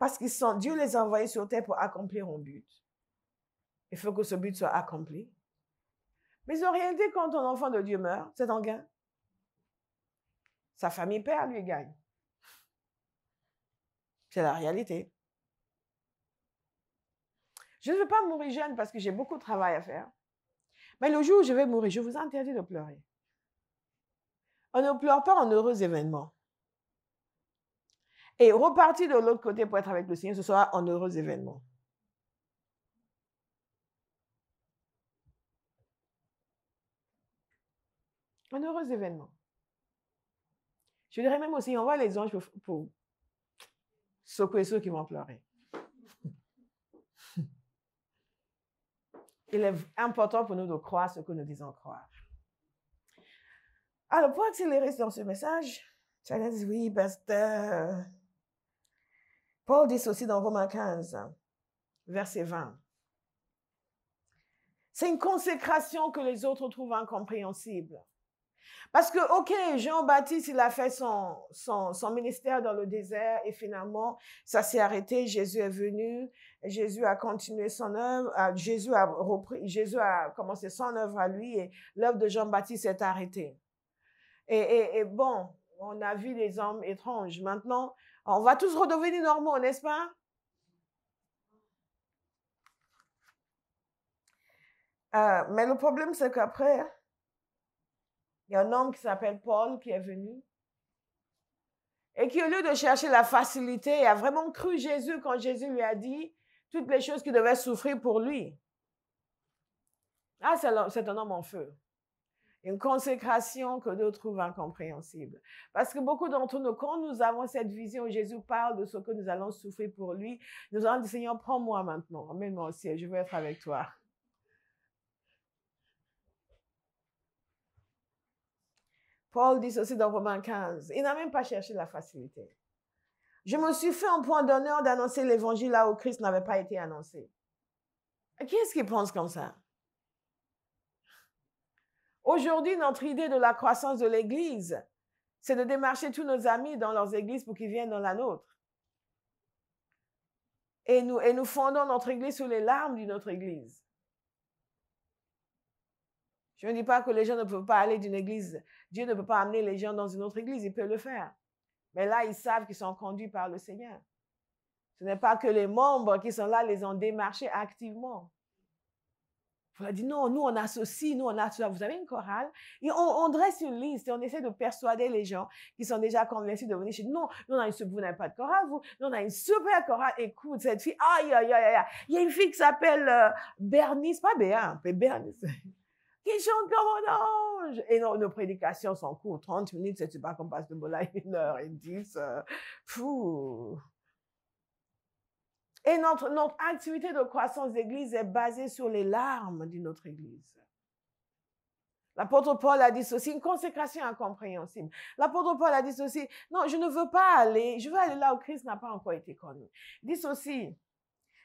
Parce que Dieu les a envoyés sur terre pour accomplir un but. Il faut que ce but soit accompli. Mais en réalité, quand un enfant de Dieu meurt, c'est un gain. Sa famille perd, lui gagne. C'est la réalité. Je ne veux pas mourir jeune parce que j'ai beaucoup de travail à faire. Mais le jour où je vais mourir, je vous interdis de pleurer. On ne pleure pas en heureux événements. Et repartir de l'autre côté pour être avec le Seigneur, ce sera en heureux événements. Un heureux événement. Je dirais même aussi, envoie les anges pour secouer ceux qui vont pleurer. Il est important pour nous de croire ce que nous disons croire. Alors, pour accélérer dans ce message, chacun dit oui, pasteur. Paul dit ceci dans Romains 15, verset 20. C'est une consécration que les autres trouvent incompréhensible. Parce que, ok, Jean-Baptiste, il a fait son ministère dans le désert et finalement, ça s'est arrêté. Jésus est venu. Jésus a continué son œuvre. Jésus a commencé son œuvre à lui et l'œuvre de Jean-Baptiste s'est arrêtée. Et bon, on a vu des hommes étranges. Maintenant, on va tous redevenir normaux, n'est-ce pas? Mais le problème, c'est qu'après, il y a un homme qui s'appelle Paul qui est venu et qui, au lieu de chercher la facilité, a vraiment cru Jésus quand Jésus lui a dit toutes les choses qu'il devait souffrir pour lui. Ah, c'est un homme en feu. Une consécration que d'autres trouvent incompréhensible. Parce que beaucoup d'entre nous, quand nous avons cette vision où Jésus parle de ce que nous allons souffrir pour lui, nous allons dire, Seigneur, prends-moi maintenant, emmène-moi au ciel, je veux être avec toi. Paul dit ceci dans Romains 15. Il n'a même pas cherché la facilité. Je me suis fait un point d'honneur d'annoncer l'évangile là où Christ n'avait pas été annoncé. Qui est-ce qui pense comme ça? Aujourd'hui, notre idée de la croissance de l'Église, c'est de démarcher tous nos amis dans leurs églises pour qu'ils viennent dans la nôtre. Et nous fondons notre Église sur les larmes d'une autre Église. Je ne dis pas que les gens ne peuvent pas aller d'une église. Dieu ne peut pas amener les gens dans une autre église. Il peut le faire. Mais là, ils savent qu'ils sont conduits par le Seigneur. Ce n'est pas que les membres qui sont là les ont démarchés activement. Il faut dire, non, nous, on a ceci, nous, on a cela. Vous avez une chorale. Et on dresse une liste et on essaie de persuader les gens qui sont déjà convaincus de venir chez nous. Non, vous n'avez pas de chorale, vous. Nous, on a une super chorale. Écoute, cette fille, aïe. Il y a une fille qui s'appelle Bernice, pas Béa, mais Bernice. Qui chante comme un ange. Et nos prédications sont courtes, 30 minutes, c'est pas qu'on passe de là 1h10. Fou. Et notre activité de croissance d'église est basée sur les larmes d'une autre église. L'apôtre Paul a dit ceci, une consécration incompréhensible. L'apôtre Paul a dit ceci, non, je ne veux pas aller, je veux aller là où Christ n'a pas encore été connu. Il dit ceci,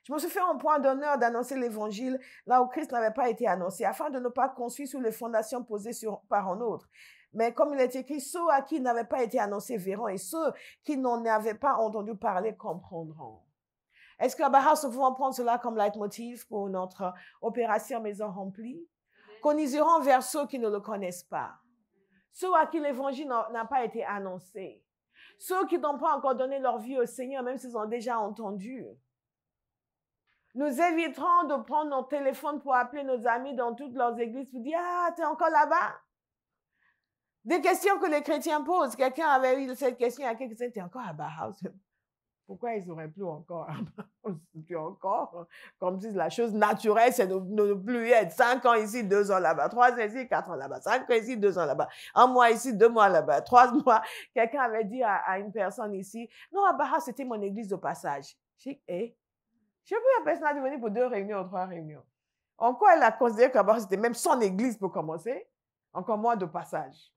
je me suis fait un point d'honneur d'annoncer l'évangile là où Christ n'avait pas été annoncé, afin de ne pas construire sur les fondations posées par un autre. Mais comme il est écrit, ceux à qui il n'avait pas été annoncé verront, et ceux qui n'en avaient pas entendu parler comprendront. Est-ce qu'à Barras, nous pouvons prendre cela comme leitmotiv pour notre opération Maison Remplie? Qu'on nous irons vers ceux qui ne le connaissent pas. Ceux à qui l'évangile n'a pas été annoncé. Ceux qui n'ont pas encore donné leur vie au Seigneur, même s'ils ont déjà entendu. Nous éviterons de prendre nos téléphones pour appeler nos amis dans toutes leurs églises pour dire « Ah, t'es encore là-bas ?» Des questions que les chrétiens posent. Quelqu'un avait eu cette question à quelqu'un, t'es encore à Barhouse. pourquoi ils n'auraient plus encore? Plus encore, comme si la chose naturelle, c'est de ne plus être 5 ans ici, 2 ans là-bas, 3 ans ici, 4 ans là-bas, 5 ans ici, 2 ans là-bas, 1 mois ici, 2 mois là-bas, 3 mois. Quelqu'un avait dit à une personne ici, non, Abaha, c'était mon église de passage. J'ai dit, eh? Je sais plus, la personne a dû venir pour 2 réunions ou 3 réunions. Encore, elle a considéré qu'Abaha, c'était même son église pour commencer, encore moins de passage.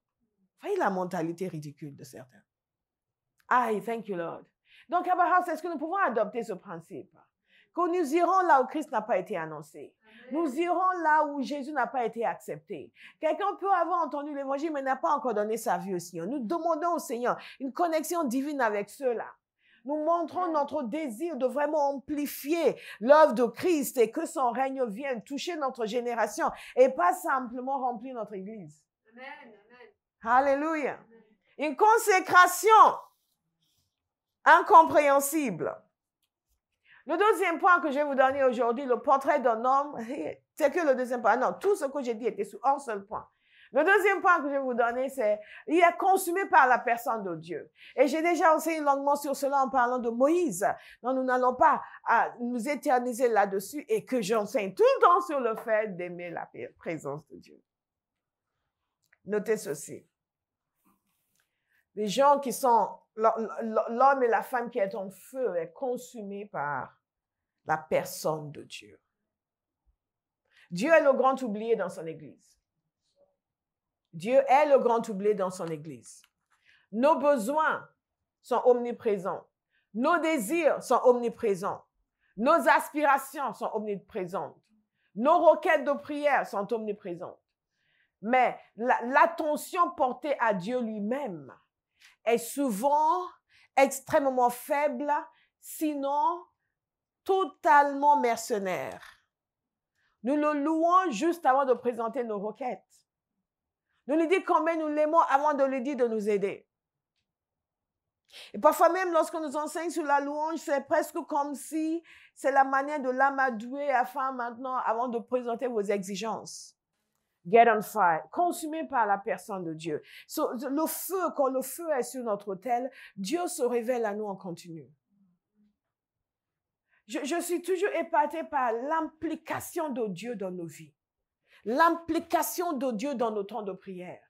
Vous voyez la mentalité ridicule de certains. Aïe, thank you, Lord. Donc, Abraham, est-ce que nous pouvons adopter ce principe? Que nous irons là où Christ n'a pas été annoncé. Nous irons là où Jésus n'a pas été accepté. Quelqu'un peut avoir entendu l'évangile, mais n'a pas encore donné sa vie au Seigneur. Nous demandons au Seigneur une connexion divine avec ceux-là. Nous montrons notre désir de vraiment amplifier l'œuvre de Christ et que son règne vienne toucher notre génération et pas simplement remplir notre église. Amen. Alléluia. Une consécration incompréhensible. Le deuxième point que je vais vous donner aujourd'hui, le portrait d'un homme, c'est que le deuxième point. Non, tout ce que j'ai dit était sur un seul point. Le deuxième point que je vais vous donner, c'est il est consumé par la personne de Dieu. Et j'ai déjà enseigné longuement sur cela en parlant de Moïse. Non, nous n'allons pas nous éterniser là-dessus et que j'enseigne tout le temps sur le fait d'aimer la présence de Dieu. Notez ceci. Les gens qui sont l'homme et la femme qui est en feu est consumé par la personne de Dieu. Dieu est le grand oublié dans son église. Dieu est le grand oublié dans son église. Nos besoins sont omniprésents. Nos désirs sont omniprésents. Nos aspirations sont omniprésentes. Nos requêtes de prière sont omniprésentes. Mais l'attention portée à Dieu lui-même est souvent extrêmement faible, sinon totalement mercenaire. Nous le louons juste avant de présenter nos requêtes. Nous lui disons combien nous l'aimons avant de lui dire de nous aider. Et parfois même lorsqu'on nous enseigne sur la louange, c'est presque comme si c'est la manière de l'amadouer afin maintenant, avant de présenter vos exigences. Get on fire, consumé par la personne de Dieu. Le feu, quand le feu est sur notre autel, Dieu se révèle à nous en continu. Je suis toujours épatée par l'implication de Dieu dans nos vies. L'implication de Dieu dans nos temps de prière.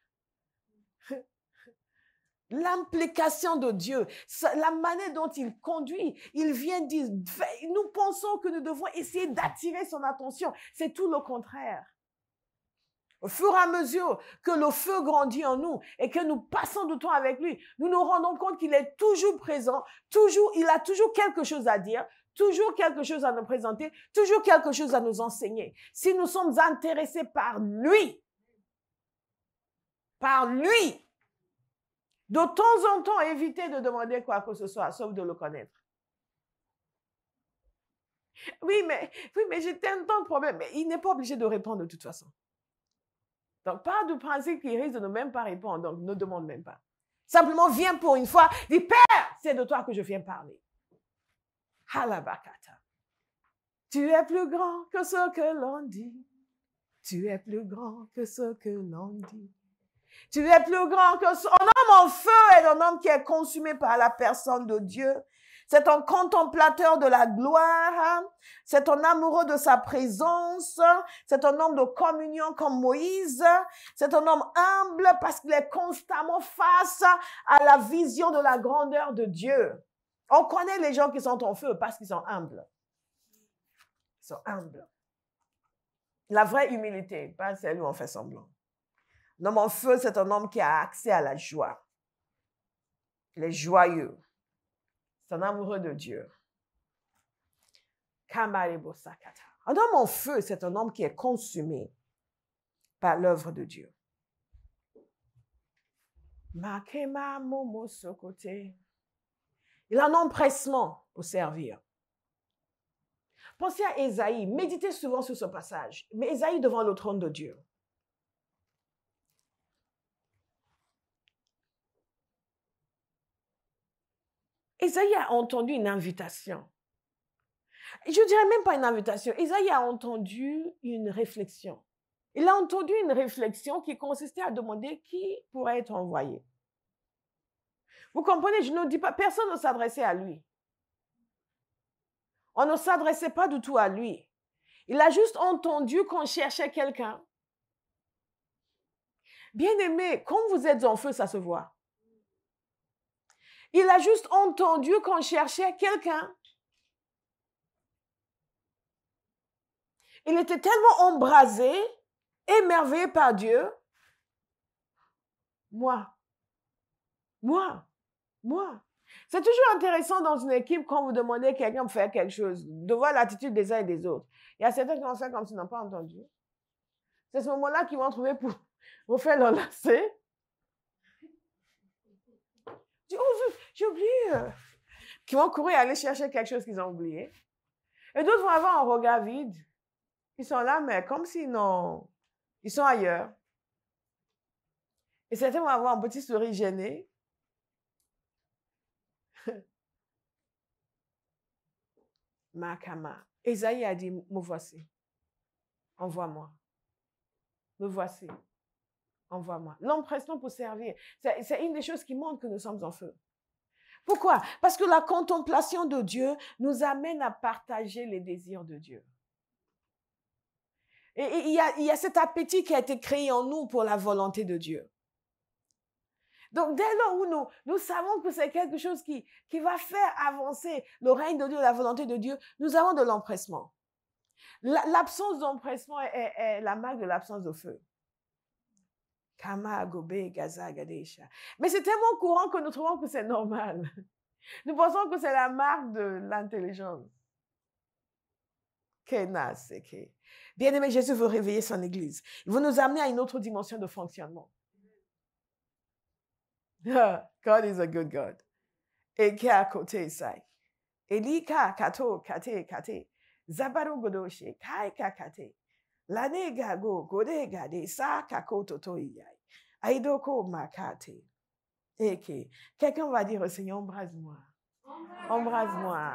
L'implication de Dieu, la manière dont il conduit, il vient dire, nous pensons que nous devons essayer d'attirer son attention. C'est tout le contraire. Au fur et à mesure que le feu grandit en nous et que nous passons du temps avec lui, nous nous rendons compte qu'il est toujours présent, il a toujours quelque chose à dire, toujours quelque chose à nous présenter, toujours quelque chose à nous enseigner. Si nous sommes intéressés par lui, de temps en temps, évitez de demander quoi que ce soit, sauf de le connaître. Oui, mais j'ai tant de problèmes. Mais il n'est pas obligé de répondre de toute façon. Donc, pas du principe qu'il risque de ne même pas répondre, donc ne demande même pas. Simplement, viens pour une fois, dis, Père, c'est de toi que je viens parler. Halabakata. Tu es plus grand que ce que l'on dit. Tu es plus grand que ce que l'on dit. Tu es plus grand que ce... Un homme en feu est un homme qui est consumé par la personne de Dieu. C'est un contemplateur de la gloire. C'est un amoureux de sa présence. C'est un homme de communion comme Moïse. C'est un homme humble parce qu'il est constamment face à la vision de la grandeur de Dieu. On connaît les gens qui sont en feu parce qu'ils sont humbles. Ils sont humbles. La vraie humilité, pas celle où on fait semblant. L'homme en feu, c'est un homme qui a accès à la joie. Il est joyeux. C'est un amoureux de Dieu. Un homme en feu, c'est un homme qui est consumé par l'œuvre de Dieu. Il a un empressement pour servir. Pensez à Ésaïe. Méditez souvent sur ce passage. Mais Ésaïe devant le trône de Dieu. Ésaïe a entendu une invitation. Je ne dirais même pas une invitation. Ésaïe a entendu une réflexion. Il a entendu une réflexion qui consistait à demander qui pourrait être envoyé. Vous comprenez, je ne dis pas, personne ne s'adressait à lui. On ne s'adressait pas du tout à lui. Il a juste entendu qu'on cherchait quelqu'un. Bien-aimé, quand vous êtes en feu, ça se voit. Il a juste entendu qu'on cherchait quelqu'un. Il était tellement embrasé, émerveillé par Dieu. Moi. C'est toujours intéressant dans une équipe quand vous demandez à quelqu'un de faire quelque chose, de voir l'attitude des uns et des autres. Il y a certains qui vont faire comme s'ils n'ont pas entendu. C'est ce moment-là qu'ils vont trouver pour vous faire l'enlacer. Oh, j'ai oublié. Qui vont courir aller chercher quelque chose qu'ils ont oublié. Et d'autres vont avoir un regard vide. Ils sont là, mais comme s'ils n'ont... Ils sont ailleurs. Et certains vont avoir un petit sourire gêné. Makama. Esaïe a dit, me voici. Envoie-moi. Me voici. Envoie-moi. L'empressement pour servir. C'est une des choses qui montre que nous sommes en feu. Pourquoi? Parce que la contemplation de Dieu nous amène à partager les désirs de Dieu. Et il y a cet appétit qui a été créé en nous pour la volonté de Dieu. Donc, dès lors où nous savons que c'est quelque chose qui va faire avancer le règne de Dieu, la volonté de Dieu, nous avons de l'empressement. L'absence d'empressement est la marque de l'absence de feu. Mais c'est tellement courant que nous trouvons que c'est normal. Nous pensons que c'est la marque de l'intelligence. Bien-aimé, Jésus veut réveiller son Église. Il veut nous amener à une autre dimension de fonctionnement. God is a good God. Eka kote sai. Elika kato kate kate. Zabaru godoshe kai kakate. Lane gago gode gade sa kako toto iyai. Aidoko makate. Eke. Quelqu'un va dire au Seigneur, embrase-moi. Embrase-moi.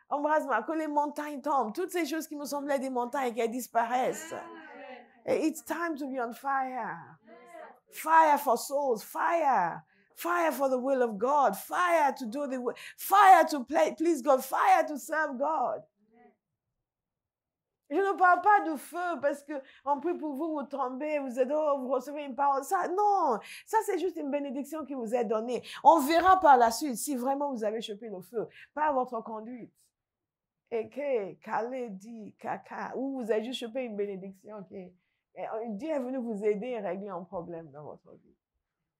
Embrase-moi. Que les montagnes tombent. Toutes ces choses qui me semblaient des montagnes qui disparaissent. Et it's time to be on fire. Fire for souls. Fire. Fire for the will of God. Fire to do the will. Fire to please God. Fire to serve God. Je ne parle pas du feu parce qu'on prie pour vous, vous tombez, vous êtes, oh, vous recevez une parole. Ça, non, ça c'est juste une bénédiction qui vous est donnée. On verra par la suite si vraiment vous avez chopé le feu, pas votre conduite. Et que, calé, dit, caca, ou vous avez juste chopé une bénédiction. Dieu est venu vous aider à régler un problème dans votre vie.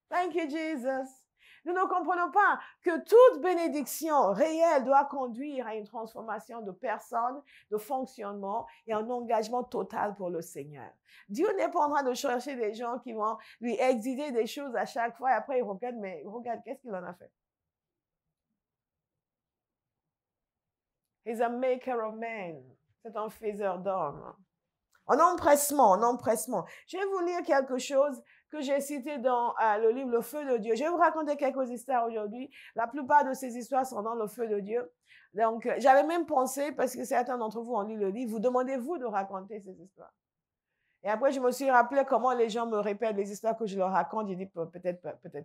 Thank you, Jesus. Nous ne comprenons pas que toute bénédiction réelle doit conduire à une transformation de personne, de fonctionnement et un engagement total pour le Seigneur. Dieu n'est pas en train de chercher des gens qui vont lui exiger des choses à chaque fois et après il regarde, mais regarde, qu'est-ce qu'il en a fait? He's a maker of men. C'est un faiseur d'hommes. En empressement. Je vais vous lire quelque chose que j'ai cité dans le livre Le Feu de Dieu. Je vais vous raconter quelques histoires aujourd'hui. La plupart de ces histoires sont dans Le Feu de Dieu. Donc, j'avais même pensé, parce que certains d'entre vous ont lu le livre, vous demandez-vous de raconter ces histoires. Et après, je me suis rappelé comment les gens me répètent les histoires que je leur raconte. J'ai dit, peut-être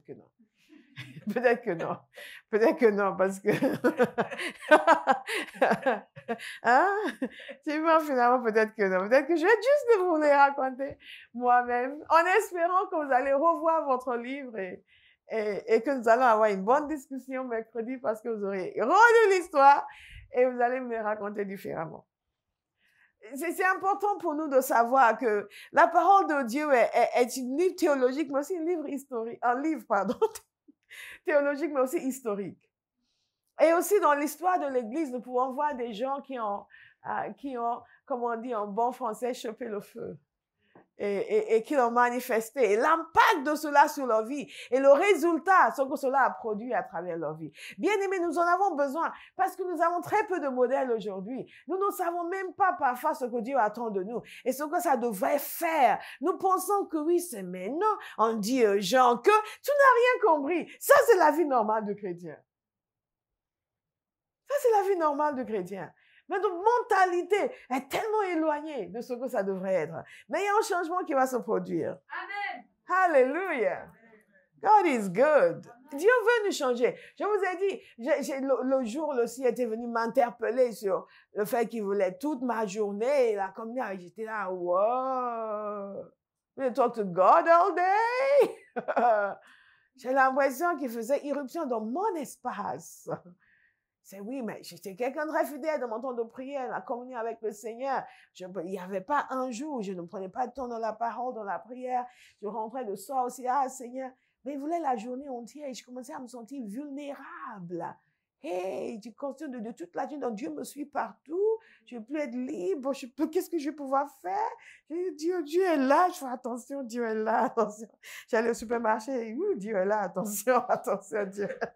que non. Peut-être que non, parce que... hein? Tu vois, finalement, peut-être que non. Peut-être que je vais juste vous les raconter moi-même, en espérant que vous allez revoir votre livre et que nous allons avoir une bonne discussion mercredi parce que vous aurez relu l'histoire et vous allez me les raconter différemment. C'est important pour nous de savoir que la parole de Dieu est une livre théologique, mais aussi un livre théologique, mais aussi historique. Et aussi dans l'histoire de l'Église, nous pouvons voir des gens qui ont, comme on dit en bon français, chopé le feu et qui l'ont manifesté. Et l'impact de cela sur leur vie et le résultat, ce que cela a produit à travers leur vie. Bien aimés, nous en avons besoin parce que nous avons très peu de modèles aujourd'hui. Nous ne savons même pas parfois ce que Dieu attend de nous et ce que ça devrait faire. Nous pensons que oui, c'est maintenant. On dit aux gens que tu n'as rien compris. Ça, c'est la vie normale de chrétien. Ça, c'est la vie normale de chrétien. Mais notre mentalité est tellement éloignée de ce que ça devrait être. Mais il y a un changement qui va se produire. Amen. Alléluia. God is good. Dieu veut nous changer. Je vous ai dit, le jour, le ciel était venu m'interpeller sur le fait qu'il voulait toute ma journée. La communion, j'étais là, wow. We talk to God all day. J'ai l'impression qu'il faisait irruption dans mon espace. C'est oui, mais j'étais quelqu'un de très fidèle dans mon temps de prière, la communion avec le Seigneur. Il n'y avait pas un jour où je ne prenais pas de temps dans la parole, dans la prière. Je rentrais le soir aussi, ah Seigneur, mais il voulait la journée entière et je commençais à me sentir vulnérable. Hey, tu es conscient de toute la journée, donc Dieu me suit partout. Je ne veux plus être libre. Qu'est-ce que je vais pouvoir faire? Dieu est là. Je fais attention, Dieu est là, attention. J'allais au supermarché, Dieu est là, attention, attention, Dieu est là.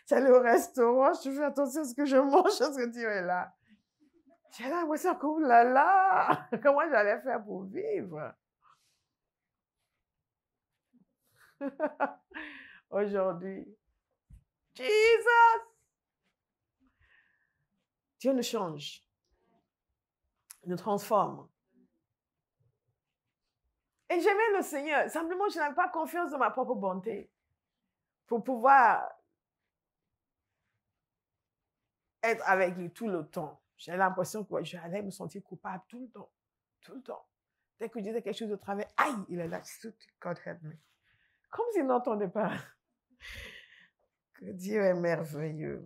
J'allais au restaurant, je fais attention à ce que je mange, parce que Dieu est là. J'ai l'impression que, oulala, comment j'allais faire pour vivre? Aujourd'hui, Jesus! Dieu nous change, nous transforme. Et j'aimais le Seigneur. Simplement, je n'avais pas confiance dans ma propre bonté pour pouvoir être avec lui tout le temps. J'ai l'impression que j'allais me sentir coupable tout le temps. Tout le temps. Dès que je disais quelque chose de travers, aïe, il est là. God help me. Comme s'il n'entendait pas. Que Dieu est merveilleux.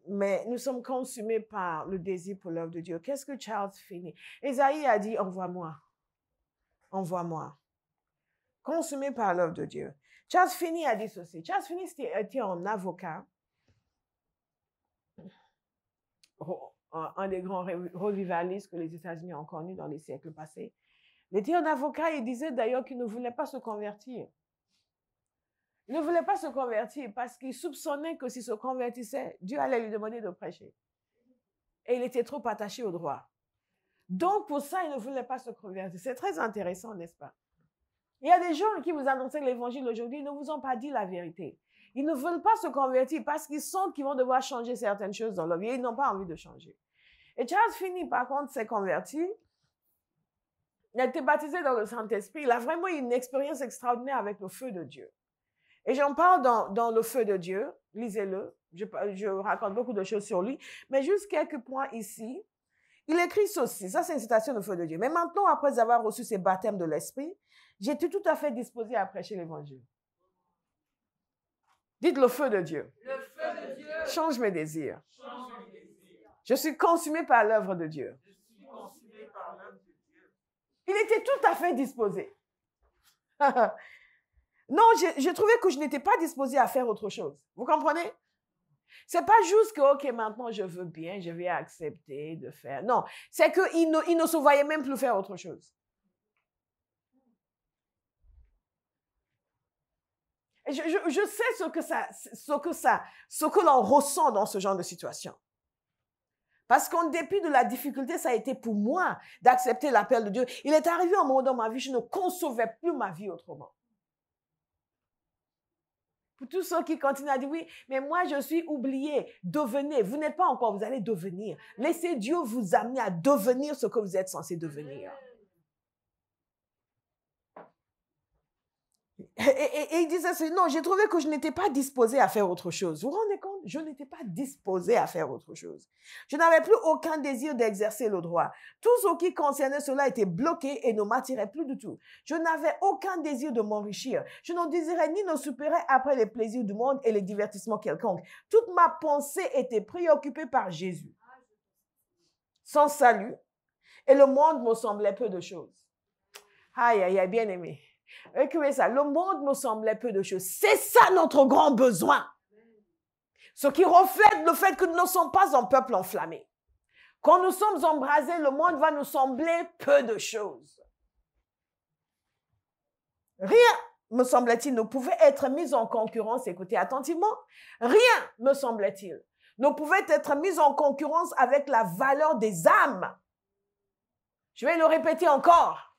Mais nous sommes consumés par le désir pour l'œuvre de Dieu. Qu'est-ce que Charles Finney? Esaïe a dit, envoie-moi. Envoie-moi. Consumé par l'œuvre de Dieu. Charles Finney a dit ceci. Charles Finney était un avocat. Un des grands revivalistes que les États-Unis ont connus dans les siècles passés. Il était un avocat et disait d'ailleurs qu'il ne voulait pas se convertir. Il ne voulait pas se convertir parce qu'il soupçonnait que s'il se convertissait, Dieu allait lui demander de prêcher. Et il était trop attaché au droit. Donc, pour ça, il ne voulait pas se convertir. C'est très intéressant, n'est-ce pas? Il y a des gens qui vous annoncent l'évangile aujourd'hui, ils ne vous ont pas dit la vérité. Ils ne veulent pas se convertir parce qu'ils sentent qu'ils vont devoir changer certaines choses dans leur vie et ils n'ont pas envie de changer. Et Charles Finney, par contre, s'est converti. Il a été baptisé dans le Saint-Esprit. Il a vraiment eu une expérience extraordinaire avec le feu de Dieu. Et j'en parle dans le feu de Dieu. Lisez-le. Je raconte beaucoup de choses sur lui. Mais juste quelques points ici. Il écrit ceci. Ça, c'est une citation de feu de Dieu. Mais maintenant, après avoir reçu ces baptêmes de l'Esprit, j'étais tout à fait disposé à prêcher l'Évangile. Dites le feu de Dieu. Le feu de Dieu. Change mes désirs. Change mes désirs. Je suis consumé par l'œuvre de Dieu. Je suis consumé par l'œuvre de Dieu. Il était tout à fait disposé. Non, j'ai trouvé que je n'étais pas disposée à faire autre chose. Vous comprenez? C'est pas juste que, OK, maintenant je veux bien, je vais accepter de faire. Non, c'est qu'il ne se voyait même plus faire autre chose. Et je sais ce que l'on ressent dans ce genre de situation. Parce qu'en dépit de la difficulté, ça a été pour moi d'accepter l'appel de Dieu. Il est arrivé un moment dans ma vie, je ne concevais plus ma vie autrement. Pour tous ceux qui continuent à dire, oui, mais moi je suis oublié, devenez. Vous n'êtes pas encore, vous allez devenir. Laissez Dieu vous amener à devenir ce que vous êtes censé devenir. Et il disait, non, j'ai trouvé que je n'étais pas disposée à faire autre chose. Vous vous rendez compte? Je n'étais pas disposée à faire autre chose. Je n'avais plus aucun désir d'exercer le droit. Tout ce qui concernait cela était bloqué et ne m'attirait plus du tout. Je n'avais aucun désir de m'enrichir. Je ne désirais ni ne soupirais après les plaisirs du monde et les divertissements quelconques. Toute ma pensée était préoccupée par Jésus. Sans salut. Et le monde me semblait peu de choses. Aïe, aïe, aïe, bien aimé. Écoutez ça, le monde me semblait peu de choses. C'est ça notre grand besoin. Ce qui reflète le fait que nous ne sommes pas un peuple enflammé. Quand nous sommes embrasés, le monde va nous sembler peu de choses. Rien, me semblait-il, ne pouvait être mis en concurrence, écoutez attentivement, rien, me semblait-il, ne pouvait être mis en concurrence avec la valeur des âmes. Je vais le répéter encore.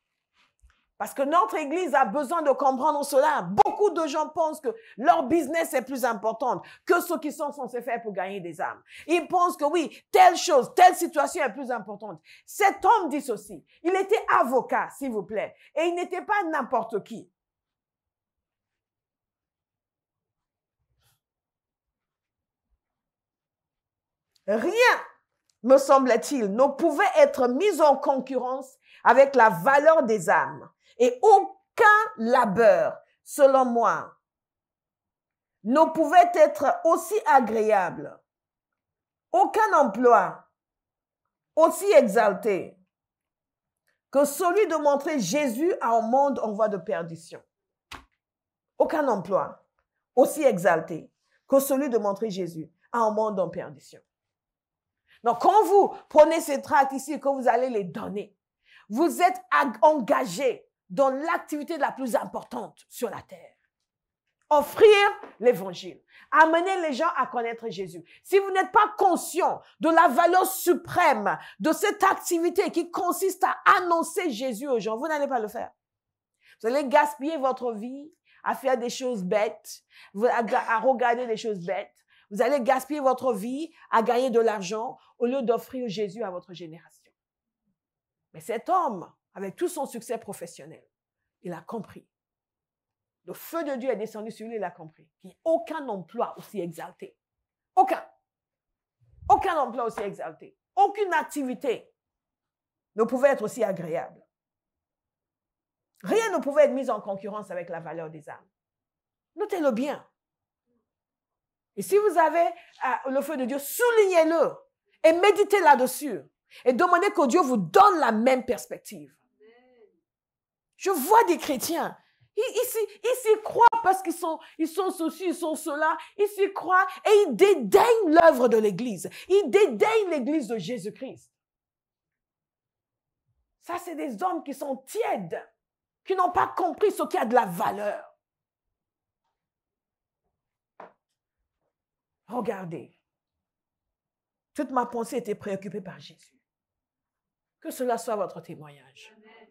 Parce que notre Église a besoin de comprendre cela. Beaucoup de gens pensent que leur business est plus important que ce qu'ils sont censés faire pour gagner des âmes. Ils pensent que oui, telle chose, telle situation est plus importante. Cet homme dit ceci. Il était avocat, s'il vous plaît. Et il n'était pas n'importe qui. Rien, me semble-t-il, ne pouvait être mis en concurrence avec la valeur des âmes. Et aucun labeur, selon moi, ne pouvait être aussi agréable. Aucun emploi aussi exalté que celui de montrer Jésus à un monde en voie de perdition. Aucun emploi aussi exalté que celui de montrer Jésus à un monde en perdition. Donc, quand vous prenez ces tracts ici et que vous allez les donner, vous êtes engagé dans l'activité la plus importante sur la terre. Offrir l'évangile. Amener les gens à connaître Jésus. Si vous n'êtes pas conscient de la valeur suprême de cette activité qui consiste à annoncer Jésus aux gens, vous n'allez pas le faire. Vous allez gaspiller votre vie à faire des choses bêtes, à regarder des choses bêtes. Vous allez gaspiller votre vie à gagner de l'argent au lieu d'offrir Jésus à votre génération. Mais cet homme, avec tout son succès professionnel, il a compris. Le feu de Dieu est descendu sur lui, il a compris qu'il n'y a aucun emploi aussi exalté. Aucun. Aucun emploi aussi exalté. Aucune activité ne pouvait être aussi agréable. Rien ne pouvait être mis en concurrence avec la valeur des âmes. Notez-le bien. Et si vous avez le feu de Dieu, soulignez-le et méditez là-dessus. Et demandez que Dieu vous donne la même perspective. Je vois des chrétiens, ils s'y croient parce qu'ils sont ceci, ils sont cela. Ils s'y croient et ils dédaignent l'œuvre de l'Église. Ils dédaignent l'Église de Jésus-Christ. Ça, c'est des hommes qui sont tièdes, qui n'ont pas compris ce qui a de la valeur. Regardez. Toute ma pensée était préoccupée par Jésus. Que cela soit votre témoignage. Amen.